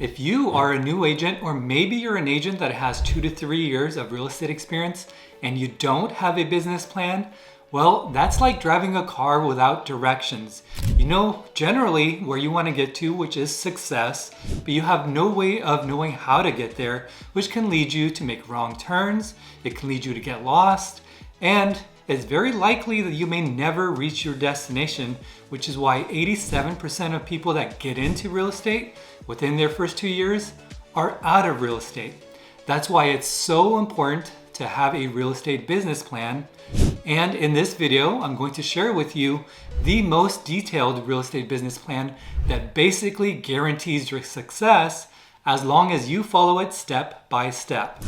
If you are a new agent, or maybe you're an agent that has 2 to 3 years of real estate experience and you don't have a business plan, well, that's like driving a car without directions. You know generally where you want to get to, which is success, but you have no way of knowing how to get there, which can lead you to make wrong turns, it can lead you to get lost, and it's very likely that you may never reach your destination, which is why 87% of people that get into real estate within their first 2 years are out of real estate. That's why it's so important to have a real estate business plan. And in this video, I'm going to share with you the most detailed real estate business plan that basically guarantees your success as long as you follow it step by step.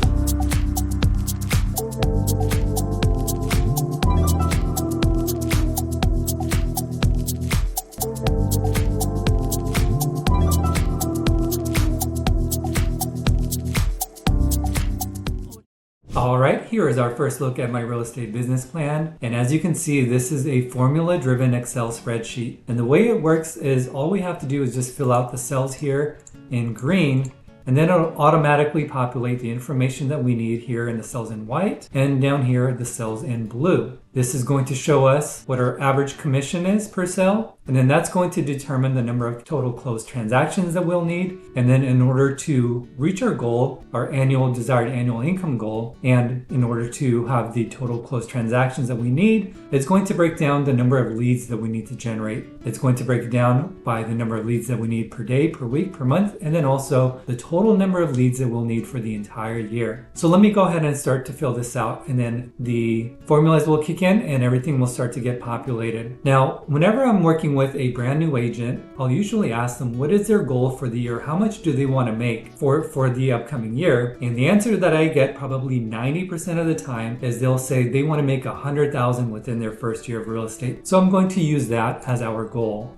All right, here is our first look at my real estate business plan. And as you can see, this is a formula-driven Excel spreadsheet. And the way it works is all we have to do is just fill out the cells here in green, and then it'll automatically populate the information that we need here in the cells in white, and down here the cells in blue. This is going to show us what our average commission is per cell, and then that's going to determine the number of total closed transactions that we'll need. And then in order to reach our goal, our desired annual income goal, and in order to have the total closed transactions that we need, it's going to break down the number of leads that we need to generate. It's going to break it down by the number of leads that we need per day, per week, per month, and then also the total number of leads that we'll need for the entire year. So let me go ahead and start to fill this out, and then the formulas will kick in and everything will start to get populated. Now, whenever I'm working with a brand new agent, I'll usually ask them what is their goal for the year, how much do they want to make for the upcoming year, and the answer that I get probably 90% of the time is they'll say they want to make $100,000 within their first year of real estate. So I'm going to use that as our goal.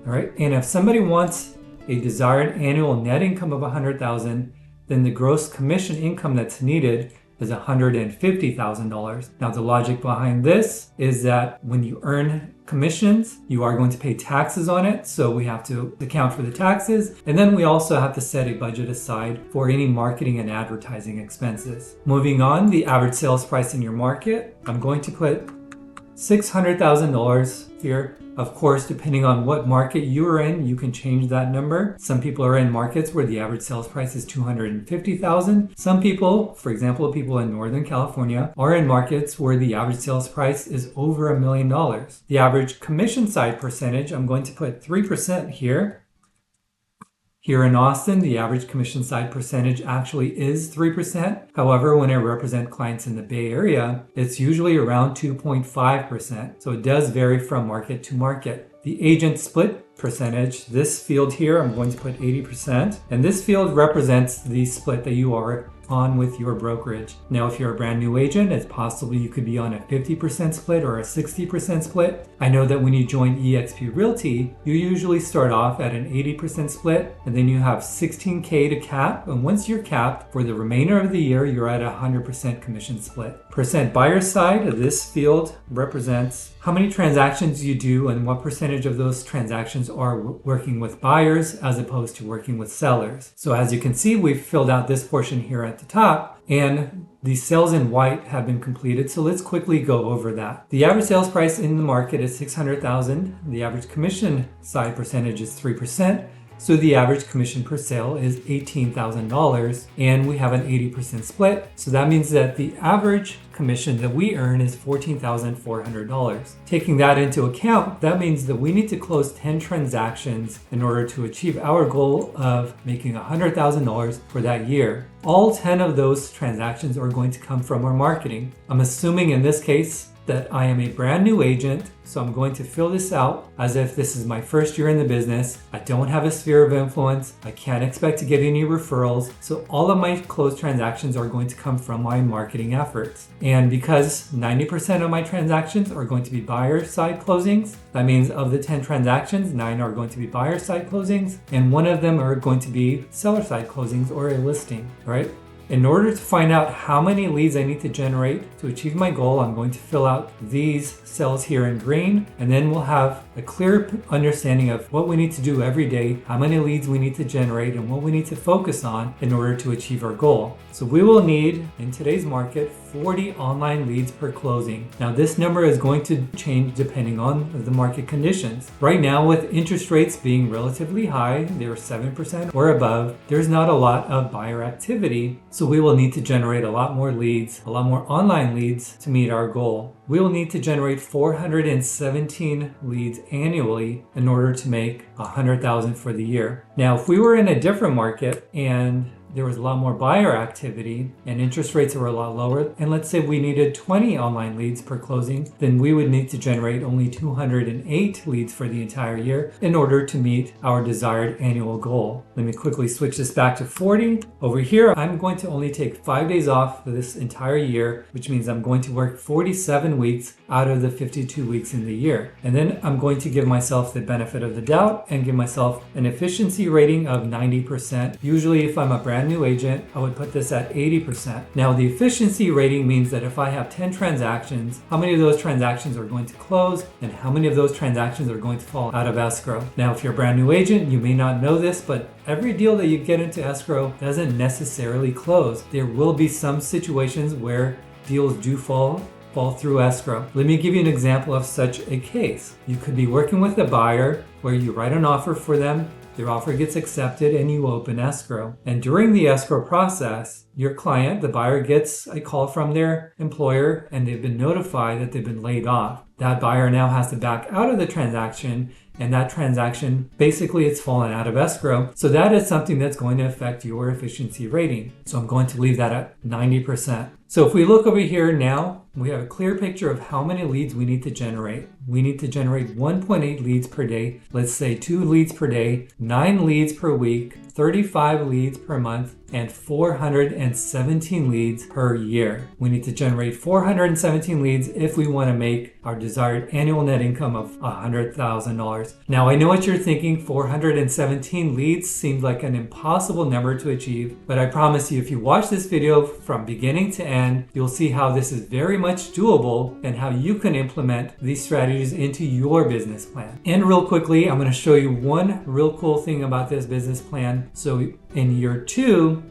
All right, and if somebody wants a desired annual net income of $100,000, then the gross commission income that's needed is $150,000. Now, the logic behind this is that when you earn commissions, you are going to pay taxes on it. So we have to account for the taxes. And then we also have to set a budget aside for any marketing and advertising expenses. Moving on, the average sales price in your market, I'm going to put $600,000 here. Of course, depending on what market you are in, you can change that number. Some people are in markets where the average sales price is $250,000. Some people, for example, people in Northern California, are in markets where the average sales price is over $1 million. The average commission side percentage, I'm going to put 3% here. Here in Austin, the average commission side percentage actually is 3%. However, when I represent clients in the Bay Area, it's usually around 2.5%. So it does vary from market to market. The agent split percentage, this field here, I'm going to put 80%. And this field represents the split that you are on with your brokerage. Now, if you're a brand new agent, it's possible you could be on a 50% split or a 60% split. I know that when you join eXp Realty, you usually start off at an 80% split, and then you have $16K to cap. And once you're capped, for the remainder of the year, you're at a 100% commission split. Percent buyer side, this field represents how many transactions you do and what percentage of those transactions are working with buyers as opposed to working with sellers. So as you can see, we've filled out this portion here at the top, and the cells in white have been completed. So let's quickly go over that. The average sales price in the market is $600,000. The average commission side percentage is 3%. So the average commission per sale is $18,000, and we have an 80% split. So that means that the average commission that we earn is $14,400. Taking that into account, that means that we need to close 10 transactions in order to achieve our goal of making $100,000 for that year. All 10 of those transactions are going to come from our marketing. I'm assuming in this case that I am a brand new agent, so I'm going to fill this out as if this is my first year in the business. I don't have a sphere of influence. I can't expect to get any referrals. So all of my closed transactions are going to come from my marketing efforts. And because 90% of my transactions are going to be buyer side closings, that means of the 10 transactions, 9 are going to be buyer side closings, and 1 of them are going to be seller side closings or a listing, right? In order to find out how many leads I need to generate to achieve my goal, I'm going to fill out these cells here in green, and then we'll have a clear understanding of what we need to do every day, how many leads we need to generate, and what we need to focus on in order to achieve our goal. So we will need, in today's market, 40 online leads per closing. Now this number is going to change depending on the market conditions. Right now, with interest rates being relatively high, they're 7% or above, there's not a lot of buyer activity. So we will need to generate a lot more leads, a lot more online leads to meet our goal. We will need to generate 417 leads annually in order to make $100,000 for the year. Now, if we were in a different market and there was a lot more buyer activity and interest rates were a lot lower, and let's say we needed 20 online leads per closing, then we would need to generate only 208 leads for the entire year in order to meet our desired annual goal. Let me quickly switch this back to 40. Over here, I'm going to only take 5 days off for this entire year, which means I'm going to work 47 weeks out of the 52 weeks in the year. And then I'm going to give myself the benefit of the doubt and give myself an efficiency rating of 90%. Usually if I'm a brand new agent, I would put this at 80%. Now the efficiency rating means that if I have 10 transactions, how many of those transactions are going to close and how many of those transactions are going to fall out of escrow. Now if you're a brand new agent, you may not know this, but every deal that you get into escrow doesn't necessarily close. There will be some situations where deals do fall through escrow. Let me give you an example of such a case. You could be working with a buyer where you write an offer for them, their offer gets accepted, and you open escrow. And during the escrow process, your client, the buyer, gets a call from their employer and they've been notified that they've been laid off. That buyer now has to back out of the transaction, and that transaction, basically it's fallen out of escrow. So that is something that's going to affect your efficiency rating. So I'm going to leave that at 90%. So if we look over here now, we have a clear picture of how many leads we need to generate. We need to generate 1.8 leads per day. Let's say 2 leads per day, 9 leads per week, 35 leads per month, and 417 leads per year. We need to generate 417 leads if we want to make our desired annual net income of $100,000. Now, I know what you're thinking, 417 leads seems like an impossible number to achieve, but I promise you, if you watch this video from beginning to end, you'll see how this is very much doable and how you can implement these strategies into your business plan. And real quickly, I'm going to show you one real cool thing about this business plan. So in year 2,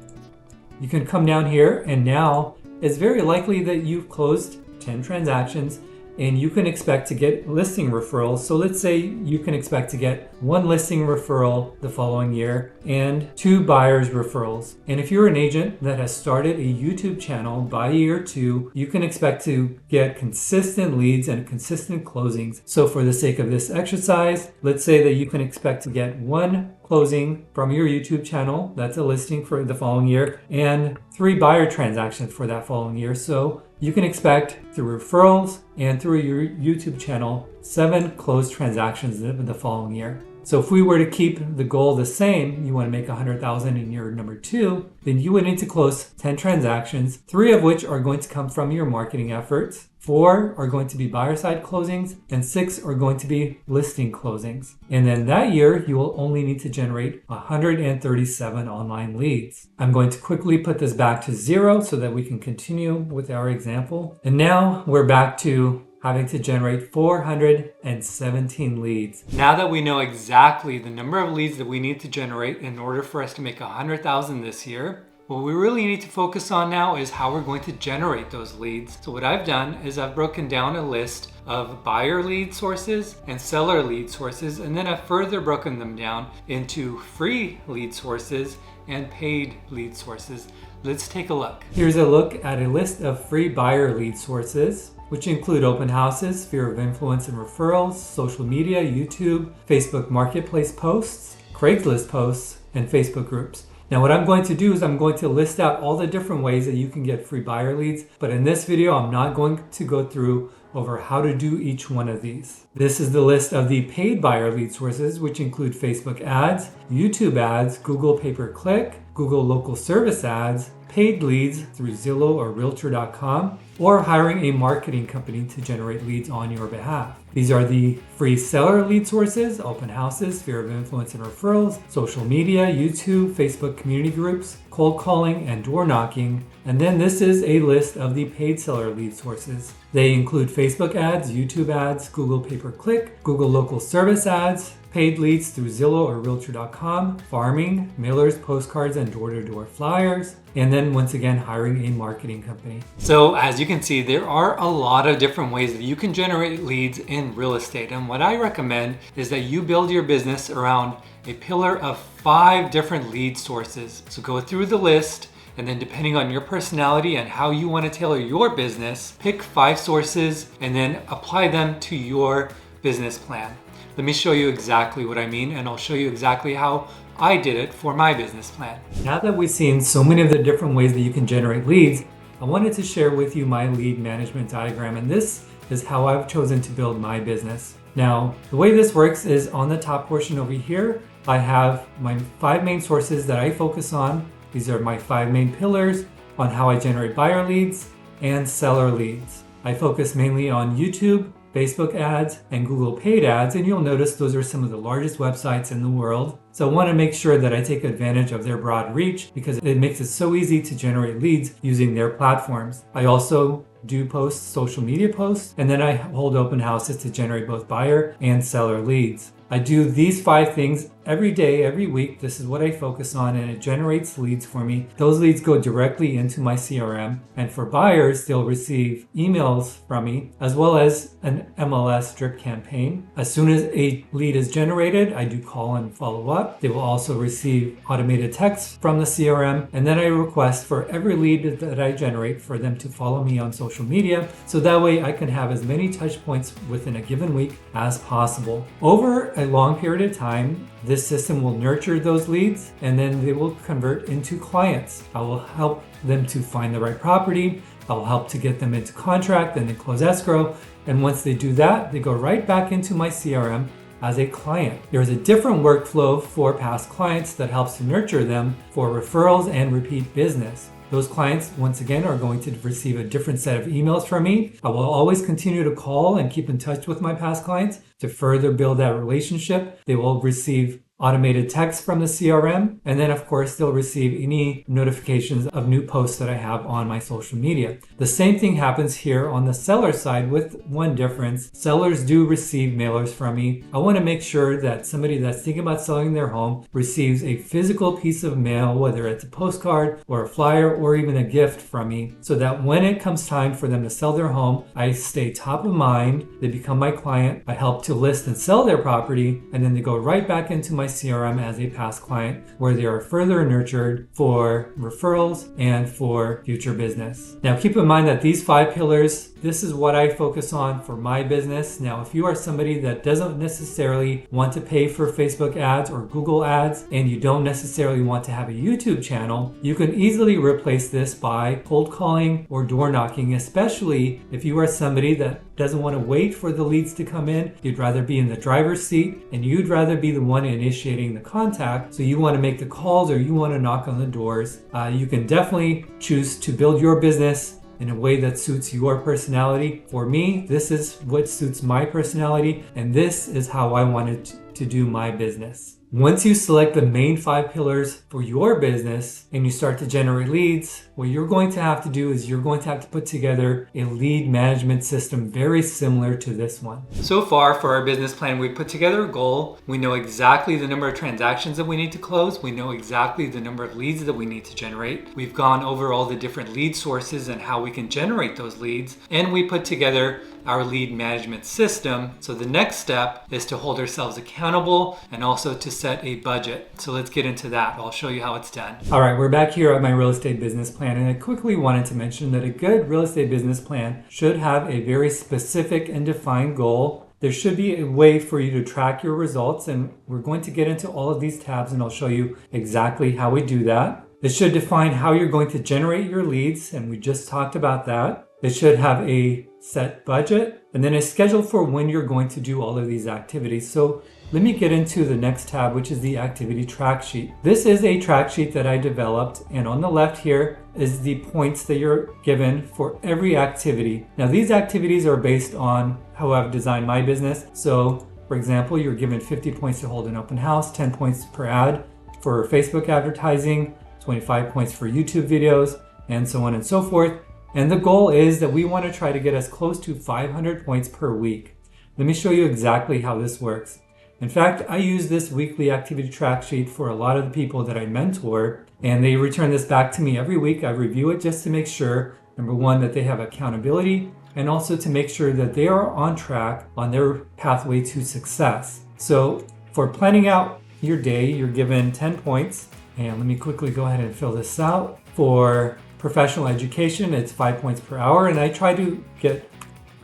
you can come down here, and now it's very likely that you've closed 10 transactions and you can expect to get listing referrals. So let's say you can expect to get 1 listing referral the following year and 2 buyers referrals. And if you're an agent that has started a YouTube channel by year 2, you can expect to get consistent leads and consistent closings. So for the sake of this exercise, let's say that you can expect to get 1 closing from your YouTube channel, that's a listing for the following year, and 3 buyer transactions for that following year. So you can expect through referrals and through your YouTube channel 7 closed transactions in the following year. So if we were to keep the goal the same, you want to make $100,000 in year number 2, then you would need to close 10 transactions, 3 of which are going to come from your marketing efforts, 4 are going to be buyer side closings, and 6 are going to be listing closings. And then that year, you will only need to generate 137 online leads. I'm going to quickly put this back to 0 so that we can continue with our example. And now we're back to having to generate 417 leads. Now that we know exactly the number of leads that we need to generate in order for us to make $100,000 this year, what we really need to focus on now is how we're going to generate those leads. So what I've done is I've broken down a list of buyer lead sources and seller lead sources, and then I've further broken them down into free lead sources and paid lead sources. Let's take a look. Here's a look at a list of free buyer lead sources, which include open houses, sphere of influence and referrals, social media, YouTube, Facebook Marketplace posts, Craigslist posts, and Facebook groups. Now what I'm going to do is I'm going to list out all the different ways that you can get free buyer leads, but in this video I'm not going to go through over how to do each one of these. This is the list of the paid buyer lead sources, which include Facebook ads, YouTube ads, Google pay-per-click, Google local service ads, paid leads through Zillow or Realtor.com, or hiring a marketing company to generate leads on your behalf. These are the free seller lead sources, open houses, sphere of influence and referrals, social media, YouTube, Facebook community groups, cold calling, and door knocking. And then this is a list of the paid seller lead sources. They include Facebook ads, YouTube ads, Google pay-per-click, Google local service ads, paid leads through Zillow or Realtor.com, farming, mailers, postcards, and door-to-door flyers, and then once again, hiring a marketing company. So as you can see, there are a lot of different ways that you can generate leads in real estate. And what I recommend is that you build your business around a pillar of 5 different lead sources. So go through the list, and then depending on your personality and how you want to tailor your business, pick 5 sources and then apply them to your business plan. Let me show you exactly what I mean, and I'll show you exactly how I did it for my business plan. Now that we've seen so many of the different ways that you can generate leads, I wanted to share with you my lead management diagram, and this is how I've chosen to build my business. Now, the way this works is on the top portion over here, I have my 5 main sources that I focus on. These are my 5 main pillars on how I generate buyer leads and seller leads. I focus mainly on YouTube, Facebook ads, and Google paid ads, and you'll notice those are some of the largest websites in the world. So I want to make sure that I take advantage of their broad reach because it makes it so easy to generate leads using their platforms. I also do post social media posts, and then I hold open houses to generate both buyer and seller leads. I do these 5 things every day, every week. This is what I focus on, and it generates leads for me. Those leads go directly into my CRM, and for buyers, they'll receive emails from me as well as an MLS drip campaign. As soon as a lead is generated, I do call and follow up. They will also receive automated texts from the CRM, and then I request for every lead that I generate for them to follow me on social media, so that way I can have as many touch points within a given week as possible. Over a long period of time, this system will nurture those leads and then they will convert into clients. I will help them to find the right property. I will help to get them into contract and then close escrow. And once they do that, they go right back into my CRM as a client. There's a different workflow for past clients that helps to nurture them for referrals and repeat business. Those clients, once again, are going to receive a different set of emails from me. I will always continue to call and keep in touch with my past clients to further build that relationship. They will receive automated text from the CRM, and then of course they'll receive any notifications of new posts that I have on my social media. The same thing happens here on the seller side with one difference. Sellers do receive mailers from me. I want to make sure that somebody that's thinking about selling their home receives a physical piece of mail, whether it's a postcard or a flyer or even a gift from me, so that when it comes time for them to sell their home, I stay top of mind. They become my client. I help to list and sell their property, and then they go right back into my CRM as a past client, where they are further nurtured for referrals and for future business. Now keep in mind that these 5 pillars, this is what I focus on for my business. Now if you are somebody that doesn't necessarily want to pay for Facebook ads or Google ads, and you don't necessarily want to have a YouTube channel, you can easily replace this by cold calling or door knocking, especially if you are somebody that doesn't want to wait for the leads to come in. You'd rather be in the driver's seat and you'd rather be the one initiating the contact. So you want to make the calls or you want to knock on the doors. You can definitely choose to build your business in a way that suits your personality. For me, this is what suits my personality, and this is how I wanted to do my business. Once you select the main 5 pillars for your business and you start to generate leads, what you're going to have to do is you're going to have to put together a lead management system very similar to this one. So far for our business plan, we put together a goal. We know exactly the number of transactions that we need to close. We know exactly the number of leads that we need to generate. We've gone over all the different lead sources and how we can generate those leads. And we put together our lead management system. So the next step is to hold ourselves accountable and also to set a budget. So let's get into that. I'll show you how it's done. All right, we're back here at my real estate business plan, and I quickly wanted to mention that a good real estate business plan should have a very specific and defined goal. There should be a way for you to track your results, and we're going to get into all of these tabs and I'll show you exactly how we do that. It should define how you're going to generate your leads, and we just talked about that. It should have a set budget and then a schedule for when you're going to do all of these activities. So Let me get into the next tab, which is the activity track sheet. This is a track sheet that I developed, and on the left here is the points that you're given for every activity. Now these activities are based on how I've designed my business. So for example, you're given 50 points to hold an open house, 10 points per ad for Facebook advertising, 25 points for YouTube videos, and so on and so forth. And the goal is that we want to try to get as close to 500 points per week. Let me show you exactly how this works. In fact, I use this weekly activity track sheet for a lot of the people that I mentor, and they return this back to me every week. I review it just to make sure, number one, that they have accountability, and also to make sure that they are on track on their pathway to success. So for planning out your day, you're given 10 points. And let me quickly go ahead and fill this out. For professional education, it's 5 points per hour, and I try to get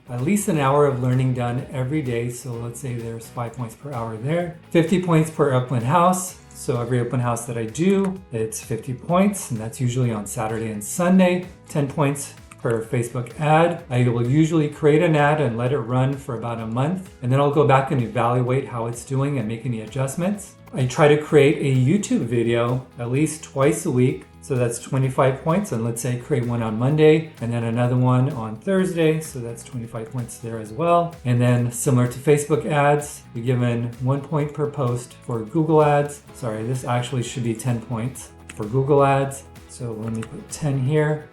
at least an hour of learning done every day. So let's say there's 5 points per hour there. 50 points per open house. So every open house that I do, it's 50 points, and that's usually on Saturday and Sunday. 10 points per Facebook ad. I will usually create an ad and let it run for about a month, and then I'll go back and evaluate how it's doing and make any adjustments. I try to create a YouTube video at least twice a week. So that's 25 points, and let's say create one on Monday and then another one on Thursday. So that's 25 points there as well. And then similar to Facebook ads, you're given 1 point per post for Google ads. Sorry, this actually should be 10 points for Google ads. So let me put 10 here.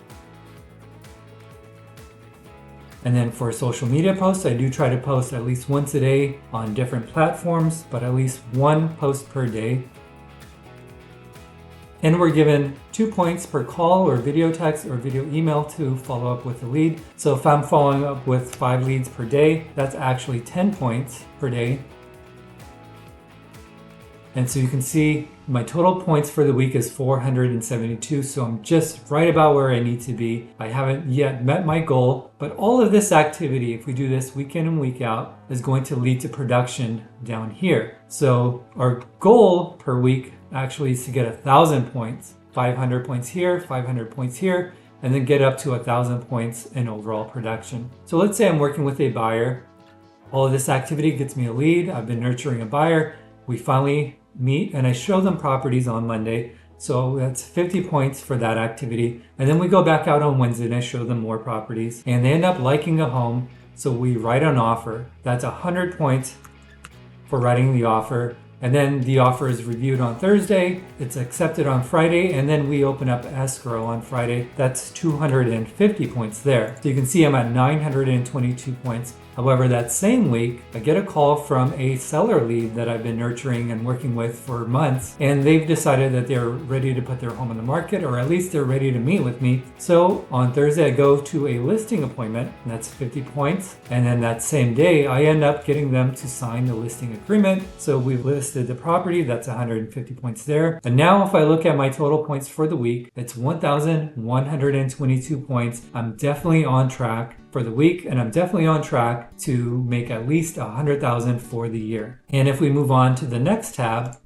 And then for social media posts, I do try to post at least once a day on different platforms, but at least one post per day. And we're given 2 points per call or video text or video email to follow up with a lead. So if I'm following up with 5 leads per day, that's actually 10 points per day. And so you can see my total points for the week is 472. So I'm just right about where I need to be. I haven't yet met my goal, but all of this activity, if we do this week in and week out, is going to lead to production down here. So our goal per week actually is to get 1,000 points, 500 points here, 500 points here, and then get up to 1,000 points in overall production. So let's say I'm working with a buyer. All of this activity gets me a lead. I've been nurturing a buyer. We finally meet and I show them properties on Monday. So that's 50 points for that activity. And then we go back out on Wednesday and I show them more properties and they end up liking a home. So we write an offer. That's 100 points for writing the offer. And then the offer is reviewed on Thursday, it's accepted on Friday, and then we open up escrow on Friday. That's 250 points there. So you can see I'm at 922 points. However, that same week, I get a call from a seller lead that I've been nurturing and working with for months, and they've decided that they're ready to put their home on the market, or at least they're ready to meet with me. So on Thursday, I go to a listing appointment, and that's 50 points. And then that same day, I end up getting them to sign the listing agreement. So we've listed the property, that's 150 points there. And now if I look at my total points for the week, it's 1,122 points. I'm definitely on track for the week, and I'm definitely on track to make at least 100,000 for the year. And if we move on to the next tab,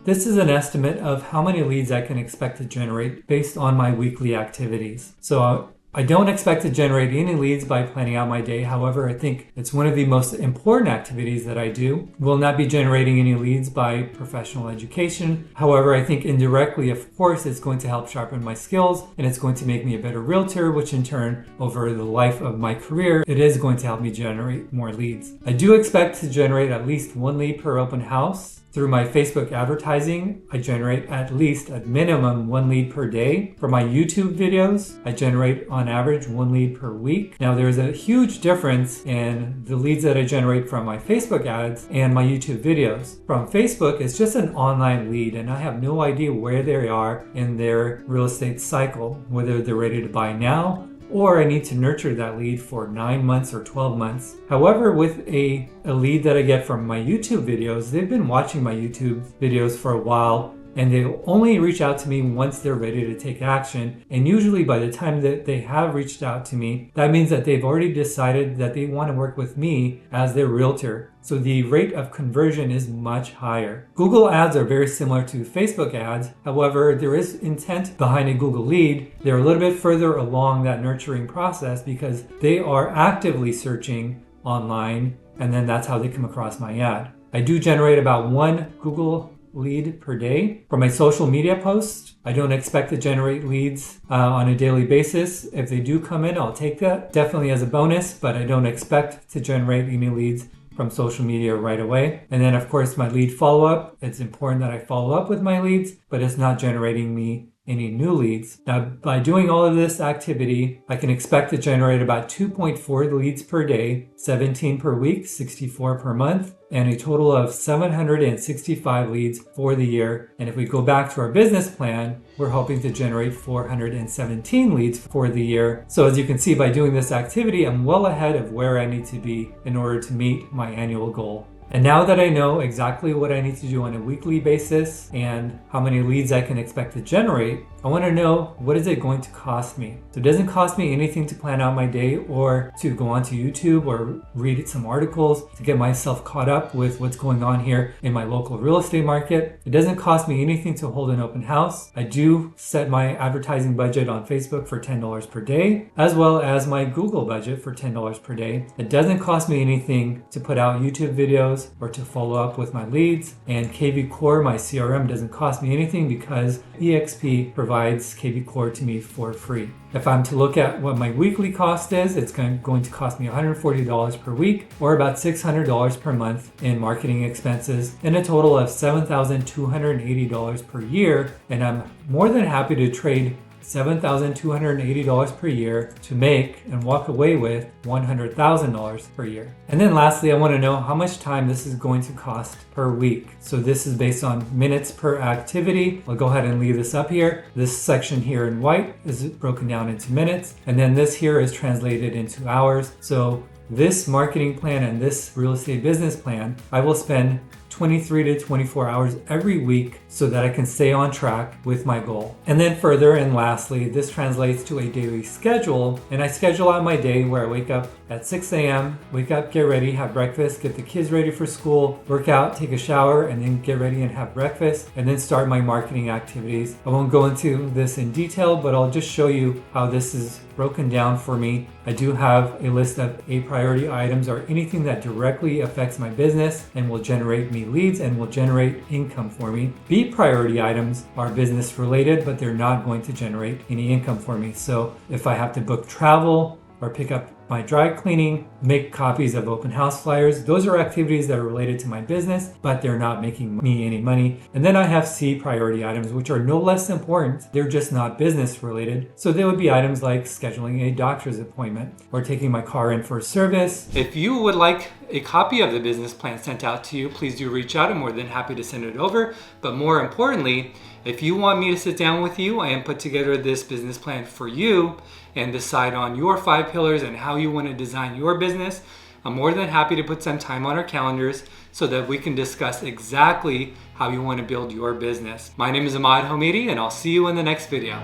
this is an estimate of how many leads I can expect to generate based on my weekly activities. So I don't expect to generate any leads by planning out my day. However, I think it's one of the most important activities that I do. Will not be generating any leads by professional education. However, I think indirectly, of course, it's going to help sharpen my skills and it's going to make me a better realtor, which in turn, over the life of my career, it is going to help me generate more leads. I do expect to generate at least 1 lead per open house. Through my Facebook advertising, I generate at least at minimum 1 lead per day. For my YouTube videos, I generate on average 1 lead per week. Now there's a huge difference in the leads that I generate from my Facebook ads and my YouTube videos. From Facebook, it's just an online lead and I have no idea where they are in their real estate cycle, whether they're ready to buy now or I need to nurture that lead for 9 months or 12 months. However, with a lead that I get from my YouTube videos, they've been watching my YouTube videos for a while and they'll only reach out to me once they're ready to take action. And usually by the time that they have reached out to me, that means that they've already decided that they want to work with me as their realtor. So the rate of conversion is much higher. Google ads are very similar to Facebook ads. However, there is intent behind a Google lead. They're a little bit further along that nurturing process because they are actively searching online, and then that's how they come across my ad. I do generate about 1 Google lead per day. For my social media posts, I don't expect to generate leads on a daily basis. If they do come in, I'll take that definitely as a bonus, but I don't expect to generate any leads from social media right away. And then of course my lead follow-up, it's important that I follow up with my leads, but it's not generating me any new leads. Now, by doing all of this activity, I can expect to generate about 2.4 leads per day, 17 per week, 64 per month, and a total of 765 leads for the year. And if we go back to our business plan, we're hoping to generate 417 leads for the year. So as you can see, by doing this activity, I'm well ahead of where I need to be in order to meet my annual goal. And now that I know exactly what I need to do on a weekly basis and how many leads I can expect to generate, I want to know, what is it going to cost me? So it doesn't cost me anything to plan out my day or to go onto YouTube or read some articles to get myself caught up with what's going on here in my local real estate market. It doesn't cost me anything to hold an open house. I do set my advertising budget on Facebook for $10 per day, as well as my Google budget for $10 per day. It doesn't cost me anything to put out YouTube videos or to follow up with my leads. And KV Core, my CRM, doesn't cost me anything because EXP provides KV Core to me for free. If I'm to look at what my weekly cost is, it's going to cost me $140 per week, or about $600 per month in marketing expenses, and a total of $7,280 per year. And I'm more than happy to trade $7,280 per year to make and walk away with $100,000 per year. And then lastly, I want to know how much time this is going to cost per week. So this is based on minutes per activity. I'll go ahead and leave this up here. This section here in white is broken down into minutes, and then this here is translated into hours. So this marketing plan and this real estate business plan, I will spend 23 to 24 hours every week so that I can stay on track with my goal. And then further and lastly, this translates to a daily schedule, and I schedule out my day where I wake up at 6 a.m., wake up, get ready, have breakfast, get the kids ready for school, work out, take a shower, and then get ready and have breakfast, and then start my marketing activities. I won't go into this in detail, but I'll just show you how this is broken down for me. I do have a list of A priority items or anything that directly affects my business and will generate me leads and will generate income for me. B priority items are business related, but they're not going to generate any income for me. So if I have to book travel or pick up my dry cleaning, make copies of open house flyers, those are activities that are related to my business, but they're not making me any money. And then I have C priority items, which are no less important. They're just not business related. So they would be items like scheduling a doctor's appointment or taking my car in for a service. If you would like a copy of the business plan sent out to you, please do reach out. I'm more than happy to send it over. But more importantly, if you want me to sit down with you and put together this business plan for you and decide on your 5 pillars and how you want to design your business, I'm more than happy to put some time on our calendars so that we can discuss exactly how you want to build your business. My name is Ahmad Hamidi, and I'll see you in the next video.